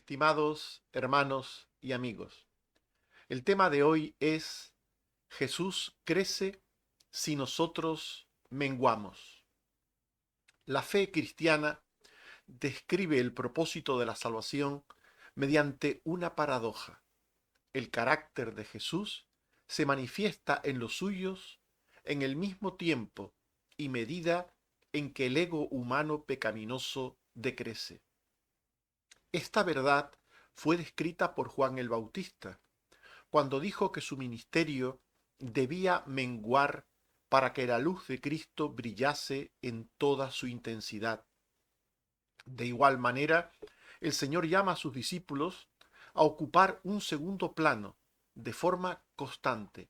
Estimados hermanos y amigos, el tema de hoy es Jesús crece si nosotros menguamos. La fe cristiana describe el propósito de la salvación mediante una paradoja. El carácter de Jesús se manifiesta en los suyos en el mismo tiempo y medida en que el ego humano pecaminoso decrece. Esta verdad fue descrita por Juan el Bautista, cuando dijo que su ministerio debía menguar para que la luz de Cristo brillase en toda su intensidad. De igual manera, el Señor llama a sus discípulos a ocupar un segundo plano de forma constante,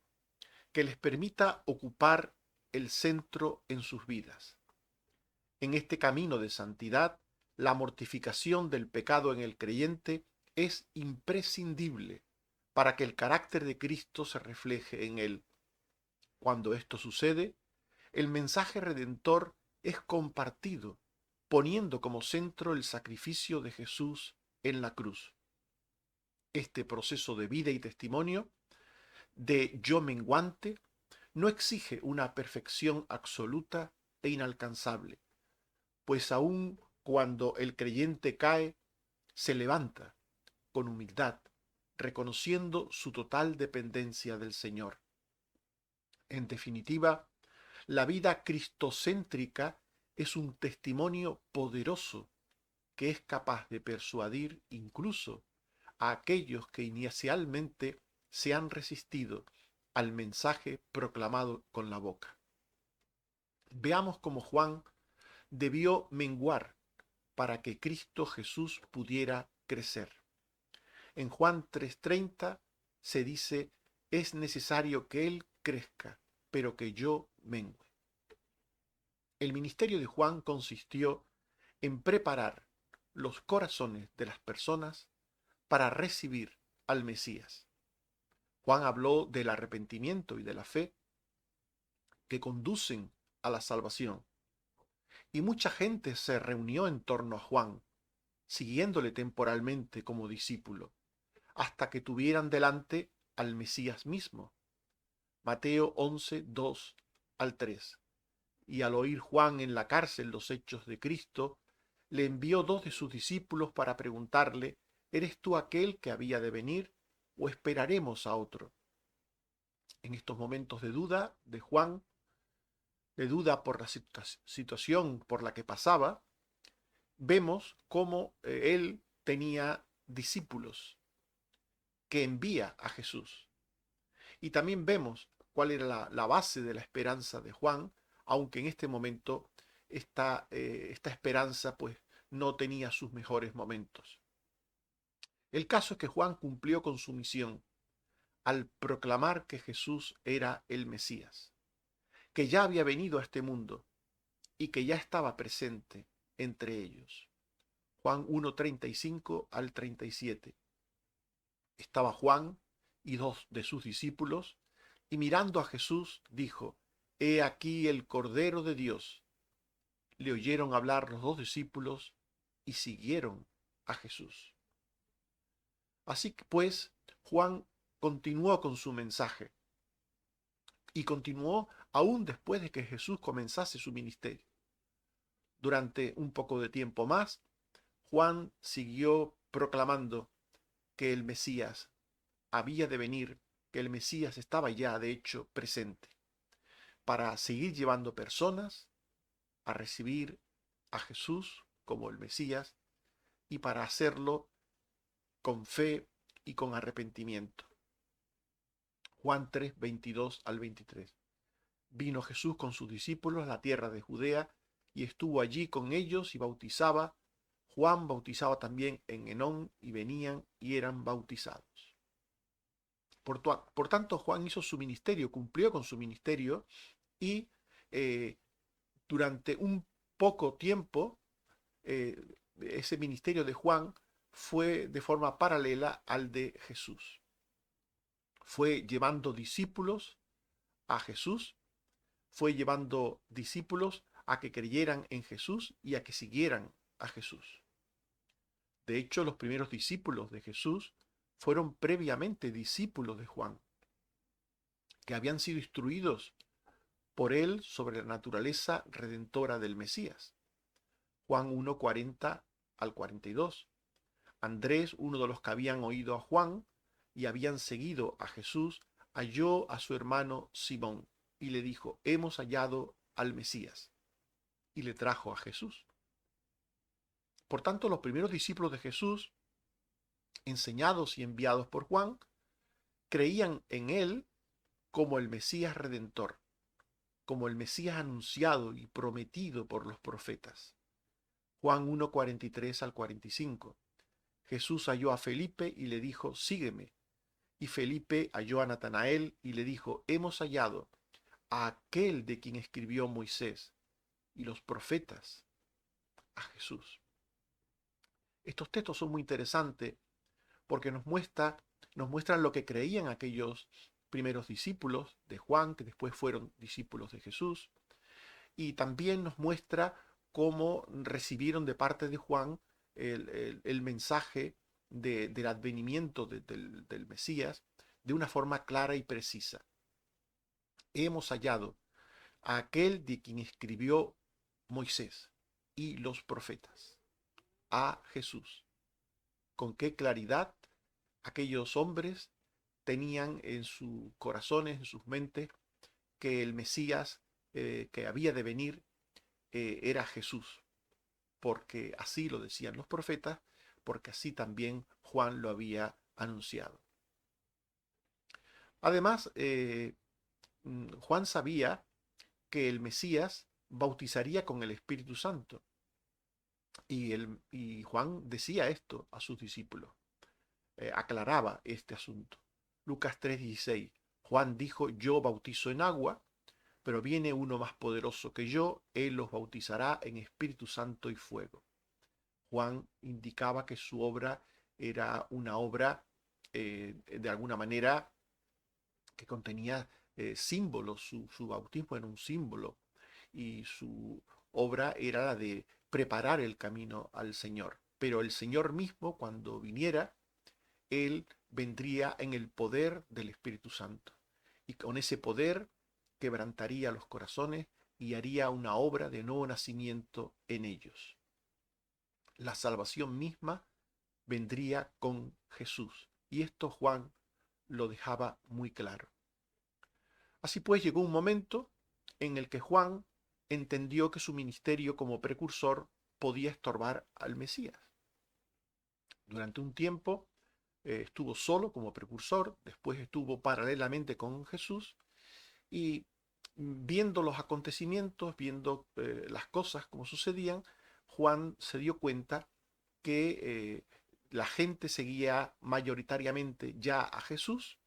que les permita ocupar el centro en sus vidas. En este camino de santidad, la mortificación del pecado en el creyente es imprescindible para que el carácter de Cristo se refleje en él. Cuando esto sucede, el mensaje redentor es compartido, poniendo como centro el sacrificio de Jesús en la cruz. Este proceso de vida y testimonio de yo menguante no exige una perfección absoluta e inalcanzable, pues aun cuando el creyente cae, se levanta con humildad, reconociendo su total dependencia del Señor. En definitiva, la vida cristocéntrica es un testimonio poderoso que es capaz de persuadir incluso a aquellos que inicialmente se han resistido al mensaje proclamado con la boca. Veamos cómo Juan debió menguar para que Cristo Jesús pudiera crecer. En Juan 3:30 se dice, es necesario que Él crezca, pero que yo mengue. El ministerio de Juan consistió en preparar los corazones de las personas para recibir al Mesías. Juan habló del arrepentimiento y de la fe que conducen a la salvación. Y mucha gente se reunió en torno a Juan, siguiéndole temporalmente como discípulo, hasta que tuvieran delante al Mesías mismo. Mateo 11, 2 al 3. Y al oír Juan en la cárcel los hechos de Cristo, le envió dos de sus discípulos para preguntarle, ¿eres tú aquel que había de venir o esperaremos a otro? En estos momentos de duda de Juan, de duda por la situación por la que pasaba, vemos cómo él tenía discípulos que envía a Jesús. Y también vemos cuál era la base de la esperanza de Juan, aunque en este momento esta esperanza pues no tenía sus mejores momentos. El caso es que Juan cumplió con su misión al proclamar que Jesús era el Mesías, que ya había venido a este mundo y que ya estaba presente entre ellos. Juan 1:35 al 37. Estaba Juan y dos de sus discípulos, y mirando a Jesús dijo, He aquí el Cordero de Dios. Le oyeron hablar los dos discípulos y siguieron a Jesús. Así que pues Juan continuó con su mensaje y continuó aún después de que Jesús comenzase su ministerio. Durante un poco de tiempo más, Juan siguió proclamando que el Mesías había de venir, que el Mesías estaba ya de hecho presente, para seguir llevando personas a recibir a Jesús como el Mesías y para hacerlo con fe y con arrepentimiento. Juan 3, 22 al 23. Vino Jesús con sus discípulos a la tierra de Judea y estuvo allí con ellos y bautizaba. Juan bautizaba también en Enón y venían y eran bautizados. Por tanto, Juan hizo su ministerio, cumplió con su ministerio y eh, durante un poco tiempo eh, ese ministerio de Juan fue de forma paralela al de Jesús. Fue llevando discípulos a Jesús, fue llevando discípulos a que creyeran en Jesús y a que siguieran a Jesús. De hecho, los primeros discípulos de Jesús fueron previamente discípulos de Juan, que habían sido instruidos por él sobre la naturaleza redentora del Mesías. Juan 1, 40 al 42. Andrés, uno de los que habían oído a Juan y habían seguido a Jesús, halló a su hermano Simón y le dijo: hemos hallado al Mesías, y le trajo a Jesús. Por tanto, los primeros discípulos de Jesús, enseñados y enviados por Juan, creían en él como el Mesías redentor, como el Mesías anunciado y prometido por los profetas. Juan 1, 43 al 45. Jesús halló a Felipe y le dijo: sígueme. Y Felipe halló a Natanael y le dijo: hemos hallado a aquel de quien escribió Moisés y los profetas, a Jesús. Estos textos son muy interesantes porque nos muestran lo que creían aquellos primeros discípulos de Juan, que después fueron discípulos de Jesús, y también nos muestra cómo recibieron de parte de Juan el mensaje del advenimiento del Mesías de una forma clara y precisa. Hemos hallado a aquel de quien escribió Moisés y los profetas, a Jesús. Con qué claridad aquellos hombres tenían en sus corazones, en sus mentes, que el Mesías que había de venir era Jesús, porque así lo decían los profetas, porque así también Juan lo había anunciado. Además, Juan sabía que el Mesías bautizaría con el Espíritu Santo, y Juan decía esto a sus discípulos, aclaraba este asunto. Lucas 3:16, Juan dijo: yo bautizo en agua, pero viene uno más poderoso que yo, él los bautizará en Espíritu Santo y fuego. Juan indicaba que su obra era una obra, de alguna manera, que contenía símbolos, su bautismo era un símbolo, y su obra era la de preparar el camino al Señor. Pero el Señor mismo, cuando viniera, él vendría en el poder del Espíritu Santo. Y con ese poder quebrantaría los corazones y haría una obra de nuevo nacimiento en ellos. La salvación misma vendría con Jesús. Y esto Juan lo dejaba muy claro. Así pues, llegó un momento en el que Juan entendió que su ministerio como precursor podía estorbar al Mesías. Durante un tiempo estuvo solo como precursor, después estuvo paralelamente con Jesús, y viendo los acontecimientos, viendo las cosas como sucedían, Juan se dio cuenta que la gente seguía mayoritariamente ya a Jesús,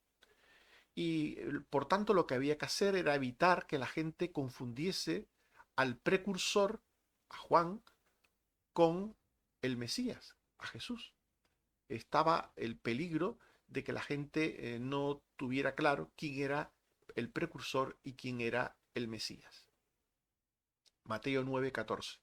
y por tanto lo que había que hacer era evitar que la gente confundiese al precursor, a Juan, con el Mesías, a Jesús. Estaba el peligro de que la gente no tuviera claro quién era el precursor y quién era el Mesías. Mateo 9:14.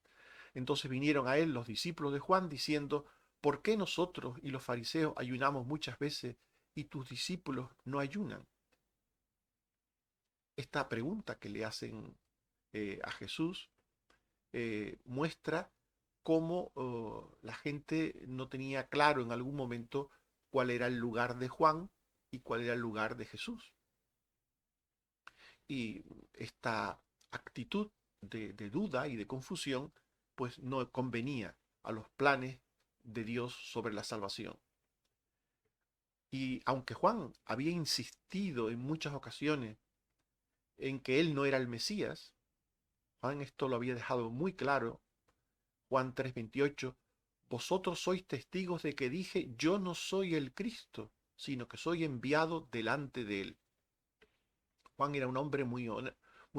Entonces vinieron a él los discípulos de Juan diciendo: ¿por qué nosotros y los fariseos ayunamos muchas veces y tus discípulos no ayunan? Esta pregunta que le hacen a Jesús muestra cómo la gente no tenía claro en algún momento cuál era el lugar de Juan y cuál era el lugar de Jesús. Y esta actitud de duda y de confusión pues no convenía a los planes de Dios sobre la salvación. Y aunque Juan había insistido en muchas ocasiones en que él no era el Mesías, Juan esto lo había dejado muy claro. Juan 3:28, vosotros sois testigos de que dije: yo no soy el Cristo, sino que soy enviado delante de él. Juan era un hombre muy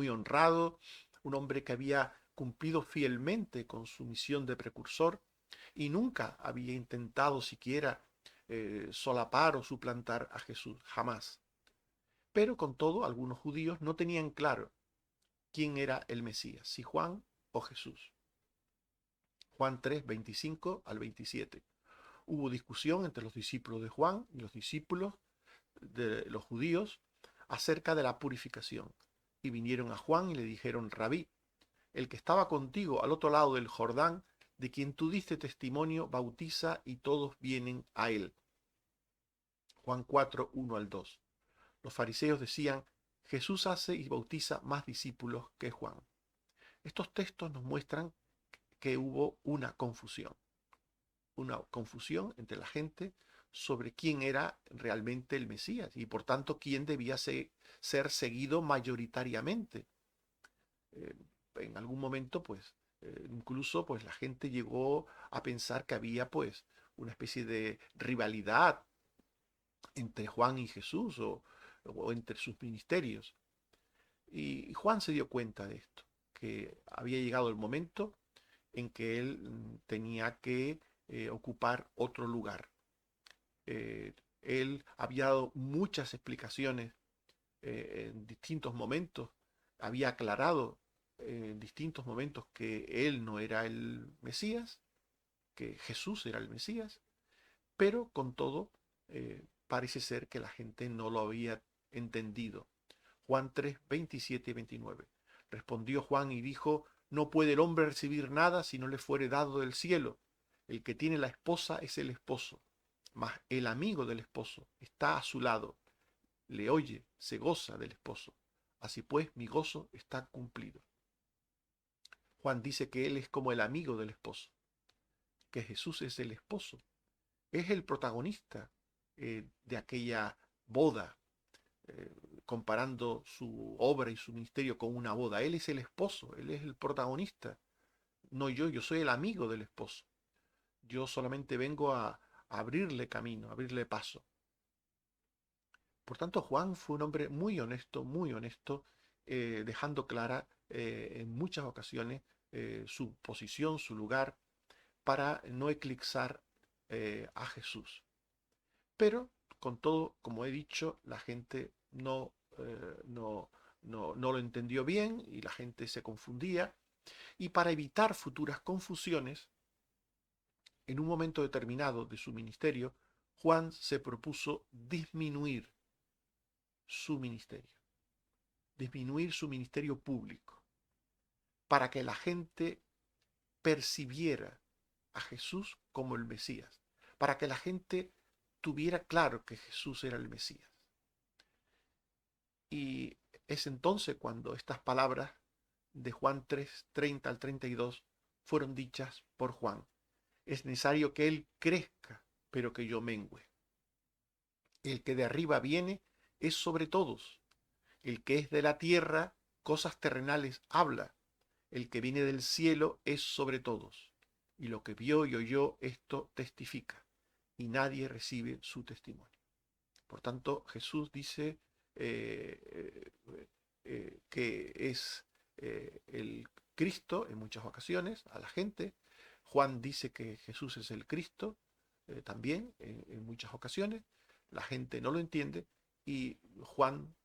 honrado, un hombre que había cumplido fielmente con su misión de precursor y nunca había intentado siquiera solapar o suplantar a Jesús, jamás. Pero con todo, algunos judíos no tenían claro quién era el Mesías, si Juan o Jesús. Juan 3, 25 al 27. Hubo discusión entre los discípulos de Juan y los discípulos de los judíos acerca de la purificación. Y vinieron a Juan y le dijeron: Rabí, el que estaba contigo al otro lado del Jordán, de quien tú diste testimonio, bautiza y todos vienen a él. Juan 4, 1 al 2. Los fariseos decían: Jesús hace y bautiza más discípulos que Juan. Estos textos nos muestran que hubo una confusión entre la gente sobre quién era realmente el Mesías y por tanto quién debía ser seguido mayoritariamente. Eh, en algún momento, pues, incluso pues la gente llegó a pensar que había pues una especie de rivalidad entre Juan y Jesús o entre sus ministerios. Y Juan se dio cuenta de esto, que había llegado el momento en que él tenía que ocupar otro lugar. Él había dado muchas explicaciones en distintos momentos, había aclarado en distintos momentos que él no era el Mesías, que Jesús era el Mesías, pero con todo parece ser que la gente no lo había entendido. Juan 3, 27 y 29. Respondió Juan y dijo: No puede el hombre recibir nada si no le fuere dado del cielo. El que tiene la esposa es el esposo, mas el amigo del esposo está a su lado, le oye, se goza del esposo. Así pues, mi gozo está cumplido. Juan dice que él es como el amigo del esposo, que Jesús es el esposo, es el protagonista de aquella boda, eh, comparando su obra y su ministerio con una boda. Él es el esposo, él es el protagonista, no yo soy el amigo del esposo. Yo solamente vengo a abrirle camino, a abrirle paso. Por tanto, Juan fue un hombre muy honesto, dejando clara en muchas ocasiones su posición, su lugar, para no eclipsar a Jesús. Pero, con todo, como he dicho, la gente no lo entendió bien y la gente se confundía. Y para evitar futuras confusiones, en un momento determinado de su ministerio, Juan se propuso disminuir su ministerio público, para que la gente percibiera a Jesús como el Mesías, para que la gente tuviera claro que Jesús era el Mesías. Y es entonces cuando estas palabras de Juan 3, 30 al 32 fueron dichas por Juan. Es necesario que Él crezca, pero que yo mengüe. El que de arriba viene es sobre todos. El que es de la tierra, cosas terrenales habla. El que viene del cielo es sobre todos. Y lo que vio y oyó, esto testifica. Y nadie recibe su testimonio. Por tanto, Jesús dice que es el Cristo en muchas ocasiones a la gente. Juan dice que Jesús es el Cristo también en muchas ocasiones. La gente no lo entiende y Juan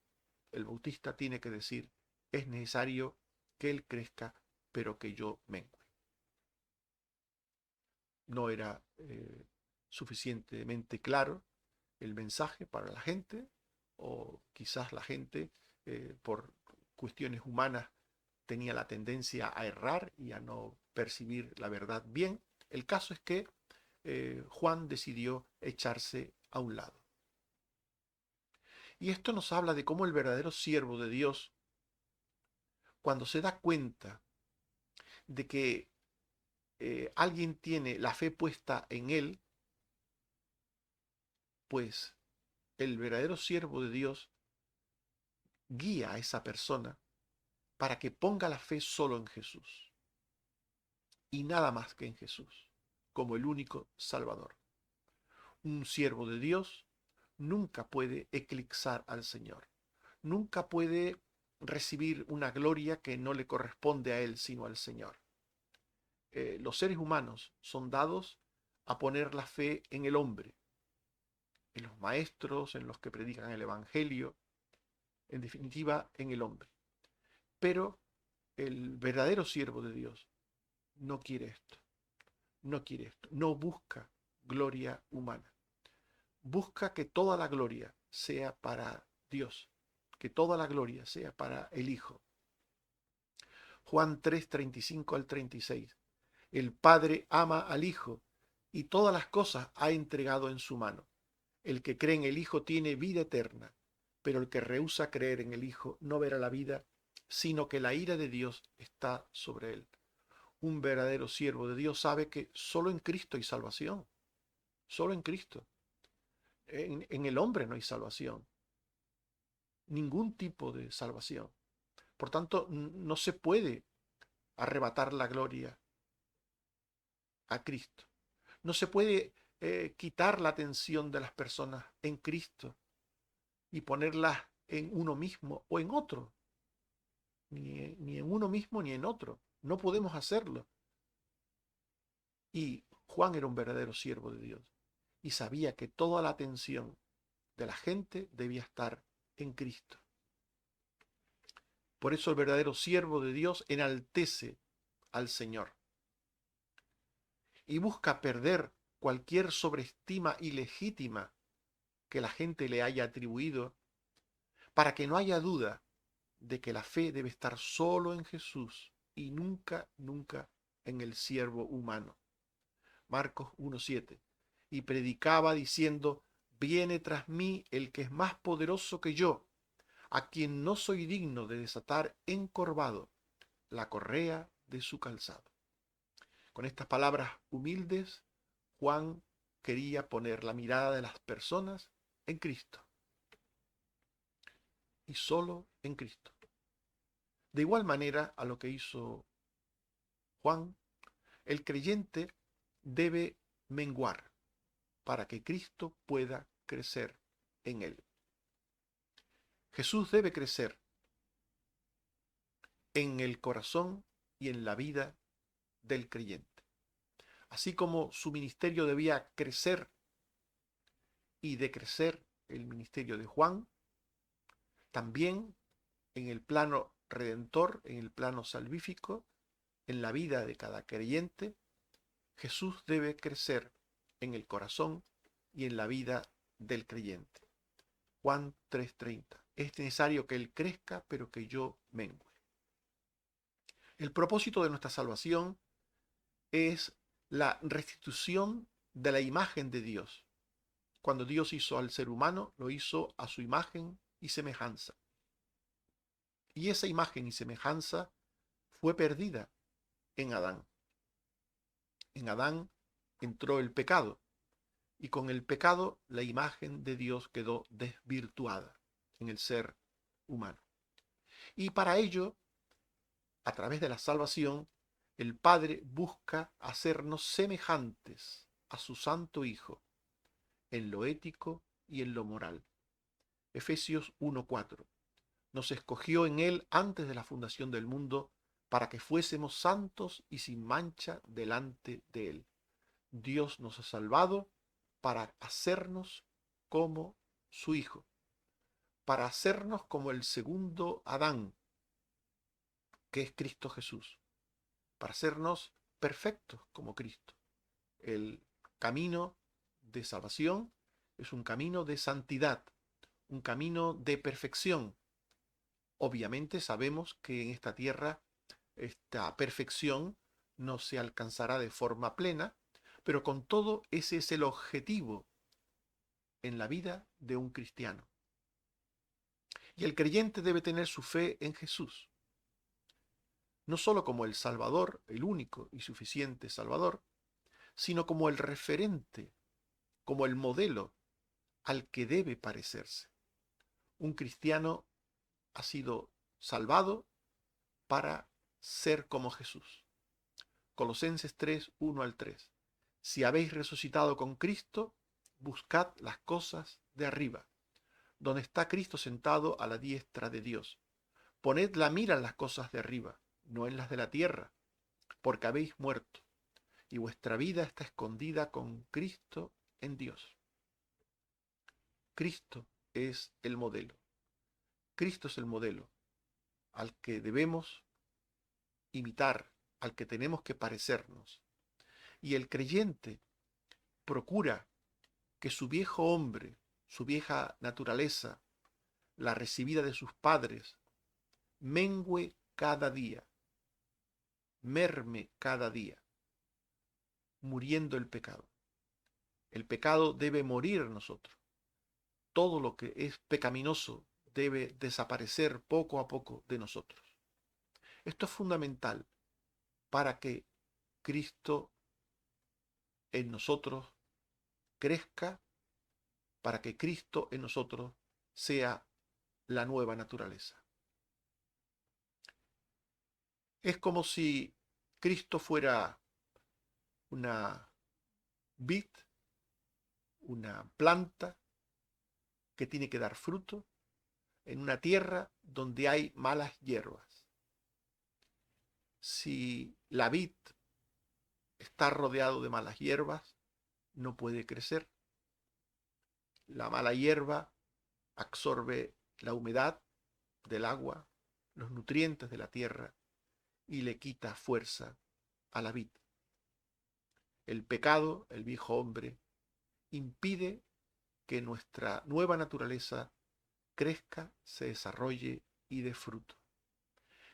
el Bautista tiene que decir: es necesario que Él crezca, pero que yo mengue. No era suficientemente claro el mensaje para la gente, o quizás la gente, por cuestiones humanas, tenía la tendencia a errar y a no percibir la verdad bien. El caso es que Juan decidió echarse a un lado. Y esto nos habla de cómo el verdadero siervo de Dios, cuando se da cuenta de que alguien tiene la fe puesta en él, pues el verdadero siervo de Dios guía a esa persona para que ponga la fe solo en Jesús y nada más que en Jesús, como el único Salvador. Un siervo de Dios nunca puede eclipsar al Señor, nunca puede recibir una gloria que no le corresponde a él, sino al Señor. Los seres humanos son dados a poner la fe en el hombre, en los maestros, en los que predican el Evangelio, en definitiva, en el hombre. Pero el verdadero siervo de Dios no quiere esto, no busca gloria humana. Busca que toda la gloria sea para Dios, que toda la gloria sea para el Hijo. Juan 3, 35 al 36. El Padre ama al Hijo y todas las cosas ha entregado en su mano. El que cree en el Hijo tiene vida eterna, pero el que rehúsa creer en el Hijo no verá la vida, sino que la ira de Dios está sobre él. Un verdadero siervo de Dios sabe que solo en Cristo hay salvación, solo en Cristo. En el hombre no hay salvación, ningún tipo de salvación. Por tanto, no se puede arrebatar la gloria a Cristo. No se puede quitar la atención de las personas en Cristo y ponerlas en uno mismo o en otro. Ni en uno mismo ni en otro. No podemos hacerlo. Y Juan era un verdadero siervo de Dios y sabía que toda la atención de la gente debía estar en Cristo. Por eso el verdadero siervo de Dios enaltece al Señor y busca perder cualquier sobreestima ilegítima que la gente le haya atribuido, para que no haya duda de que la fe debe estar solo en Jesús y nunca, nunca en el siervo humano. Marcos 1:7. Y predicaba diciendo: viene tras mí el que es más poderoso que yo, a quien no soy digno de desatar encorvado la correa de su calzado. Con estas palabras humildes, Juan quería poner la mirada de las personas en Cristo y solo en Cristo. De igual manera a lo que hizo Juan, el creyente debe menguar para que Cristo pueda crecer en él. Jesús debe crecer en el corazón y en la vida del creyente. Así como su ministerio debía crecer y decrecer el ministerio de Juan, también en el plano redentor, en el plano salvífico, en la vida de cada creyente, Jesús debe crecer en el corazón y en la vida del creyente. Juan 3:30. Es necesario que Él crezca, pero que yo mengue. El propósito de nuestra salvación es la restitución de la imagen de Dios. Cuando Dios hizo al ser humano, lo hizo a su imagen y semejanza. Y esa imagen y semejanza fue perdida en Adán. En Adán entró el pecado, y con el pecado la imagen de Dios quedó desvirtuada en el ser humano. Y para ello, a través de la salvación, el Padre busca hacernos semejantes a su Santo Hijo, en lo ético y en lo moral. Efesios 1:4. Nos escogió en Él antes de la fundación del mundo para que fuésemos santos y sin mancha delante de Él. Dios nos ha salvado para hacernos como su Hijo, para hacernos como el segundo Adán, que es Cristo Jesús, para hacernos perfectos como Cristo. El camino de salvación es un camino de santidad, un camino de perfección. Obviamente sabemos que en esta tierra esta perfección no se alcanzará de forma plena, pero con todo ese es el objetivo en la vida de un cristiano. Y el creyente debe tener su fe en Jesús, no solo como el Salvador, el único y suficiente Salvador, sino como el referente, como el modelo al que debe parecerse. Un cristiano ha sido salvado para ser como Jesús. Colosenses 3, 1 al 3. Si habéis resucitado con Cristo, buscad las cosas de arriba, donde está Cristo sentado a la diestra de Dios. Poned la mira en las cosas de arriba, no en las de la tierra, porque habéis muerto, y vuestra vida está escondida con Cristo en Dios. Cristo es el modelo. Cristo es el modelo al que debemos imitar, al que tenemos que parecernos. Y el creyente procura que su viejo hombre, su vieja naturaleza, la recibida de sus padres, mengüe cada día, merme cada día, muriendo el pecado. El pecado debe morir en nosotros. Todo lo que es pecaminoso debe desaparecer poco a poco de nosotros. Esto es fundamental para que Cristo en nosotros crezca, para que Cristo en nosotros sea la nueva naturaleza. Es como si Cristo fuera una vid, una planta que tiene que dar fruto en una tierra donde hay malas hierbas. Si la vid está rodeado de malas hierbas, no puede crecer. La mala hierba absorbe la humedad del agua, los nutrientes de la tierra y le quita fuerza a la vid. El pecado, el viejo hombre, impide que nuestra nueva naturaleza crezca, se desarrolle y dé fruto.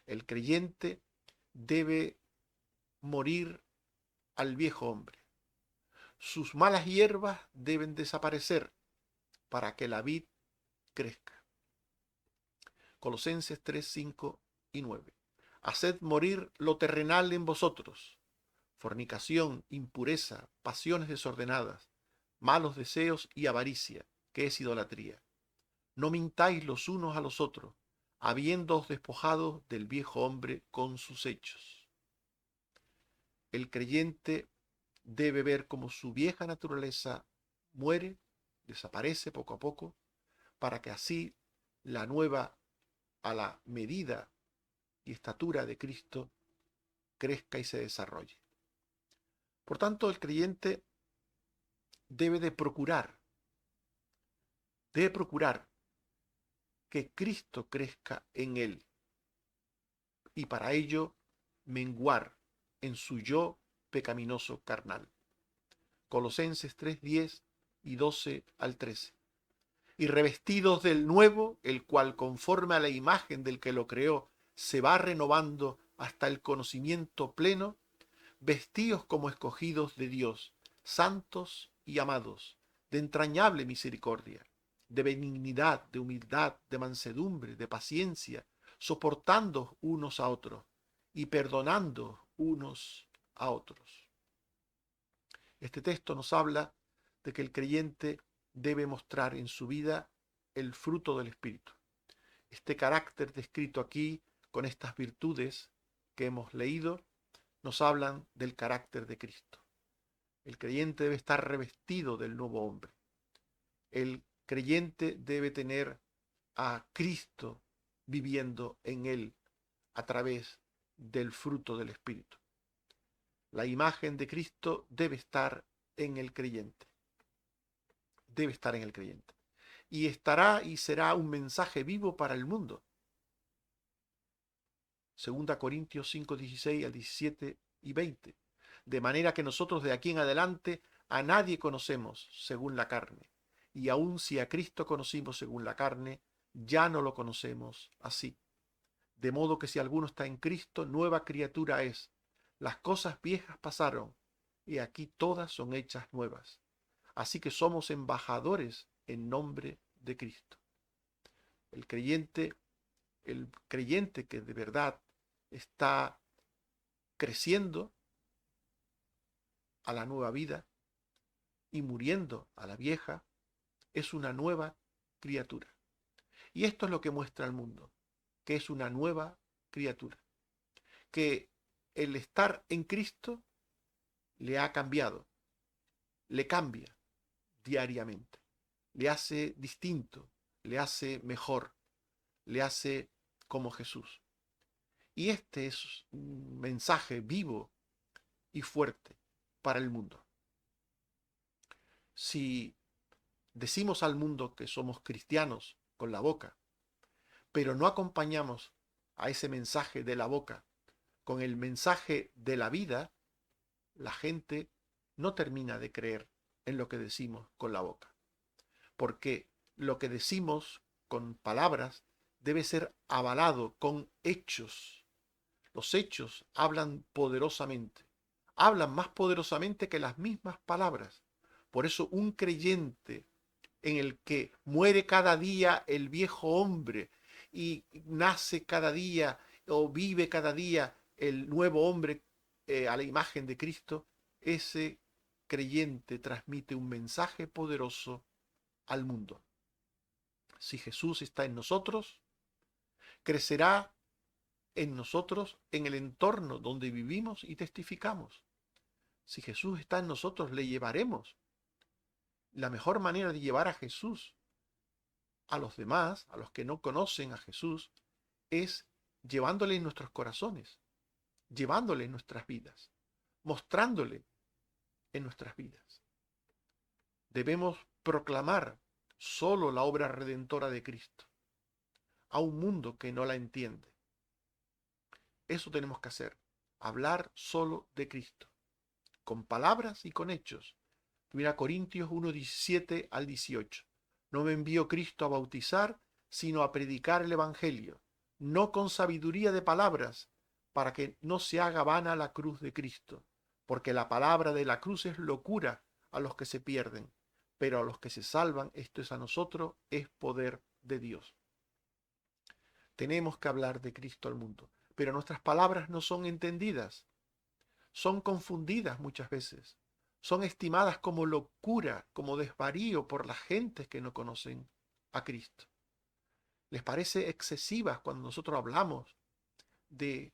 El creyente debe morir al viejo hombre. Sus malas hierbas deben desaparecer para que la vid crezca. Colosenses 3, 5 y 9. Haced morir lo terrenal en vosotros: fornicación, impureza, pasiones desordenadas, malos deseos y avaricia, que es idolatría. No mintáis los unos a los otros, habiéndoos despojado del viejo hombre con sus hechos. El creyente debe ver cómo su vieja naturaleza muere, desaparece poco a poco, para que así la nueva, a la medida y estatura de Cristo, crezca y se desarrolle. Por tanto, el creyente debe procurar que Cristo crezca en él, y para ello menguar en su yo pecaminoso carnal. Colosenses 3, 10 y 12 al 13. Y revestidos del nuevo, el cual conforme a la imagen del que lo creó se va renovando hasta el conocimiento pleno, vestíos como escogidos de Dios, santos y amados, de entrañable misericordia, de benignidad, de humildad, de mansedumbre, de paciencia, soportando unos a otros y perdonando unos a otros. Este texto nos habla de que el creyente debe mostrar en su vida el fruto del Espíritu. Este carácter descrito aquí, con estas virtudes que hemos leído, nos hablan del carácter de Cristo. El creyente debe estar revestido del nuevo hombre. El creyente debe tener a Cristo viviendo en él a través del fruto del Espíritu. La imagen de Cristo debe estar en el creyente. Debe estar en el creyente. Y estará y será un mensaje vivo para el mundo. 2 Corintios 5, 16 al 17 y 20. De manera que nosotros de aquí en adelante a nadie conocemos según la carne. Y aun si a Cristo conocimos según la carne, ya no lo conocemos así. De modo que si alguno está en Cristo, nueva criatura es. Las cosas viejas pasaron, y aquí todas son hechas nuevas. Así que somos embajadores en nombre de Cristo. El creyente que de verdad está creciendo a la nueva vida y muriendo a la vieja, es una nueva criatura. Y esto es lo que muestra al mundo, que es una nueva criatura. Que el estar en Cristo le ha cambiado, le cambia diariamente, le hace distinto, le hace mejor, le hace como Jesús. Y este es un mensaje vivo y fuerte para el mundo. Si decimos al mundo que somos cristianos con la boca, pero no acompañamos a ese mensaje de la boca con el mensaje de la vida, la gente no termina de creer en lo que decimos con la boca, porque lo que decimos con palabras debe ser avalado con hechos. Los hechos hablan poderosamente, hablan más poderosamente que las mismas palabras. Por eso un creyente en el que muere cada día el viejo hombre y nace cada día o vive cada día el nuevo hombre a la imagen de Cristo, ese creyente transmite un mensaje poderoso al mundo. Si Jesús está en nosotros, crecerá en nosotros en el entorno donde vivimos y testificamos. Si Jesús está en nosotros, le llevaremos. La mejor manera de llevar a Jesús a los demás, a los que no conocen a Jesús, es llevándole en nuestros corazones, llevándole en nuestras vidas, mostrándole en nuestras vidas. Debemos proclamar solo la obra redentora de Cristo a un mundo que no la entiende. Eso tenemos que hacer, hablar solo de Cristo, con palabras y con hechos. 1 Corintios 1:17 al 18. No me envió Cristo a bautizar, sino a predicar el Evangelio, no con sabiduría de palabras, para que no se haga vana la cruz de Cristo, porque la palabra de la cruz es locura a los que se pierden, pero a los que se salvan, esto es a nosotros, es poder de Dios. Tenemos que hablar de Cristo al mundo, pero nuestras palabras no son entendidas, son confundidas muchas veces, son estimadas como locura, como desvarío por las gentes que no conocen a Cristo. Les parece excesivas cuando nosotros hablamos de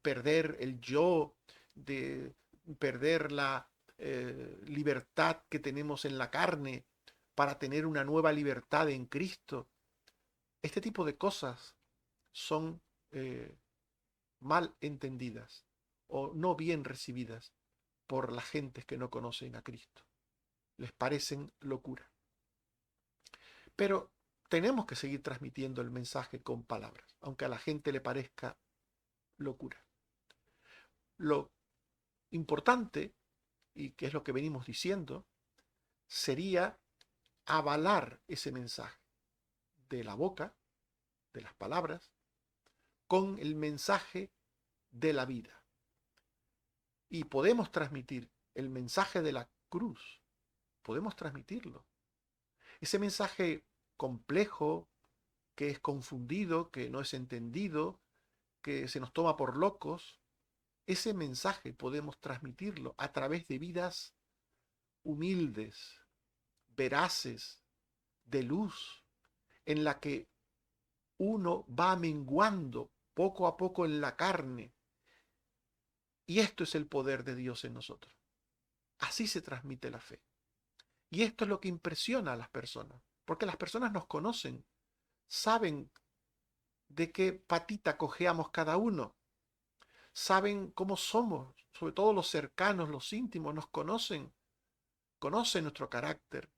perder el yo, de perder la libertad que tenemos en la carne para tener una nueva libertad en Cristo. Este tipo de cosas son mal entendidas o no bien recibidas por las gentes que no conocen a Cristo. Les parecen locura. Pero tenemos que seguir transmitiendo el mensaje con palabras, aunque a la gente le parezca locura. Lo importante, y que es lo que venimos diciendo, sería avalar ese mensaje de la boca, de las palabras, con el mensaje de la vida. Y podemos transmitir el mensaje de la cruz, podemos transmitirlo. Ese mensaje complejo, que es confundido, que no es entendido, que se nos toma por locos, ese mensaje podemos transmitirlo a través de vidas humildes, veraces, de luz, en la que uno va menguando poco a poco en la carne. Y esto es el poder de Dios en nosotros. Así se transmite la fe. Y esto es lo que impresiona a las personas, porque las personas nos conocen, saben de qué patita cojeamos cada uno, saben cómo somos, sobre todo los cercanos, los íntimos, nos conocen, conocen nuestro carácter.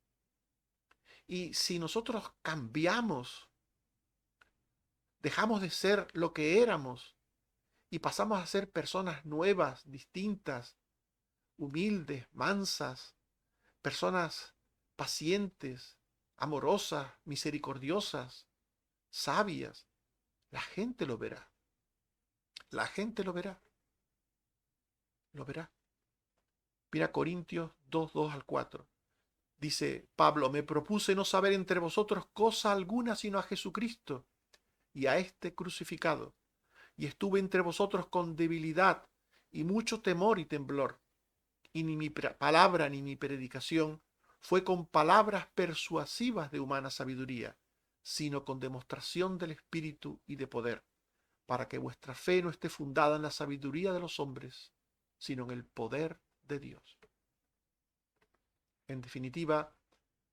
Y si nosotros cambiamos, dejamos de ser lo que éramos y pasamos a ser personas nuevas, distintas, humildes, mansas, personas pacientes, amorosas, misericordiosas, sabias, la gente lo verá. La gente lo verá. Lo verá. Mira Corintios 2, al 4. Dice Pablo, me propuse no saber entre vosotros cosa alguna sino a Jesucristo y a este crucificado. Y estuve entre vosotros con debilidad y mucho temor y temblor. Y ni mi palabra ni mi predicación fue con palabras persuasivas de humana sabiduría, sino con demostración del Espíritu y de poder, para que vuestra fe no esté fundada en la sabiduría de los hombres, sino en el poder de Dios. En definitiva,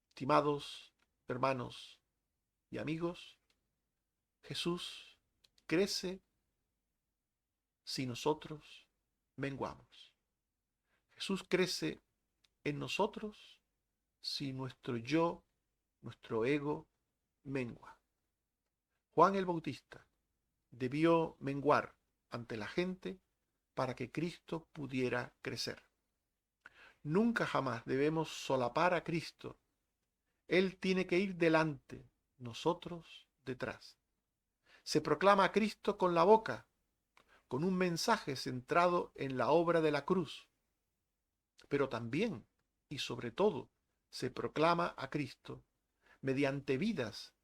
estimados hermanos y amigos, Jesús crece si nosotros menguamos. Jesús crece en nosotros si nuestro yo, nuestro ego, mengua. Juan el Bautista debió menguar ante la gente para que Cristo pudiera crecer. Nunca jamás debemos solapar a Cristo. Él tiene que ir delante, nosotros detrás. Se proclama a Cristo con la boca, con un mensaje centrado en la obra de la cruz, pero también y sobre todo se proclama a Cristo mediante vidas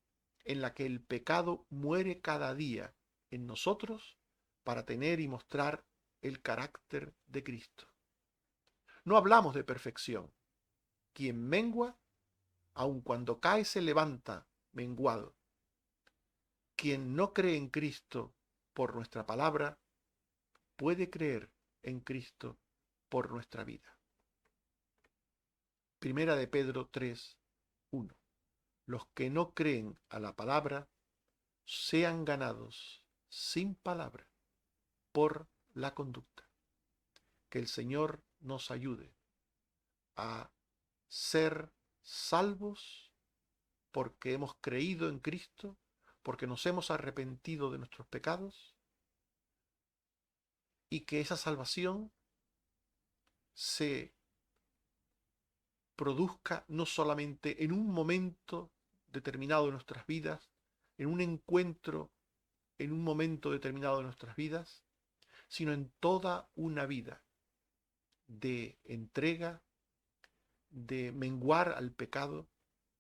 en la que el pecado muere cada día en nosotros para tener y mostrar el carácter de Cristo. No hablamos de perfección. Quien mengua, aun cuando cae se levanta menguado. Quien no cree en Cristo por nuestra palabra, puede creer en Cristo por nuestra vida. Primera de Pedro 3, 1. Los que no creen a la palabra sean ganados sin palabra por la conducta. Que el Señor nos ayude a ser salvos porque hemos creído en Cristo, porque nos hemos arrepentido de nuestros pecados, y que esa salvación se produzca no solamente en un momento determinado de nuestras vidas, en un encuentro, en un momento determinado de nuestras vidas, sino en toda una vida de entrega, de menguar al pecado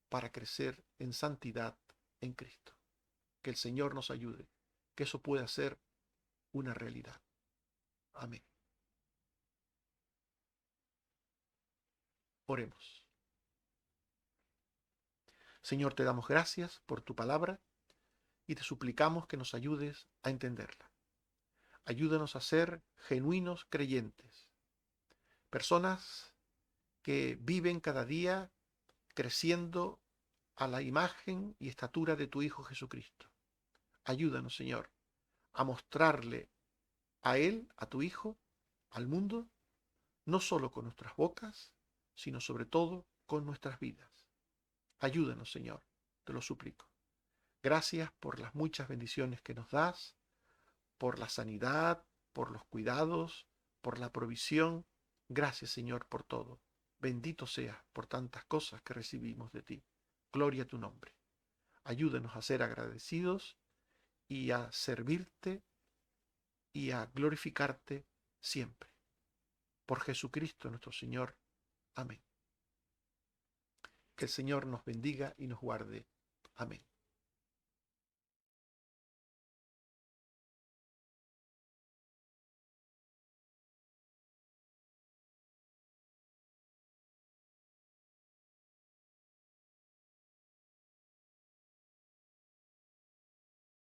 para crecer en santidad en Cristo. Que el Señor nos ayude, que eso pueda ser una realidad. Amén. Oremos. Señor, te damos gracias por tu palabra y te suplicamos que nos ayudes a entenderla. Ayúdanos a ser genuinos creyentes, personas que viven cada día creciendo a la imagen y estatura de tu Hijo Jesucristo. Ayúdanos, Señor, a mostrarle a Él, a tu Hijo, al mundo, no solo con nuestras bocas, sino sobre todo con nuestras vidas. Ayúdanos, Señor, te lo suplico. Gracias por las muchas bendiciones que nos das, por la sanidad, por los cuidados, por la provisión. Gracias, Señor, por todo. Bendito seas por tantas cosas que recibimos de ti. Gloria a tu nombre. Ayúdanos a ser agradecidos y a servirte y a glorificarte siempre. Por Jesucristo nuestro Señor. Amén. Que el Señor nos bendiga y nos guarde. Amén.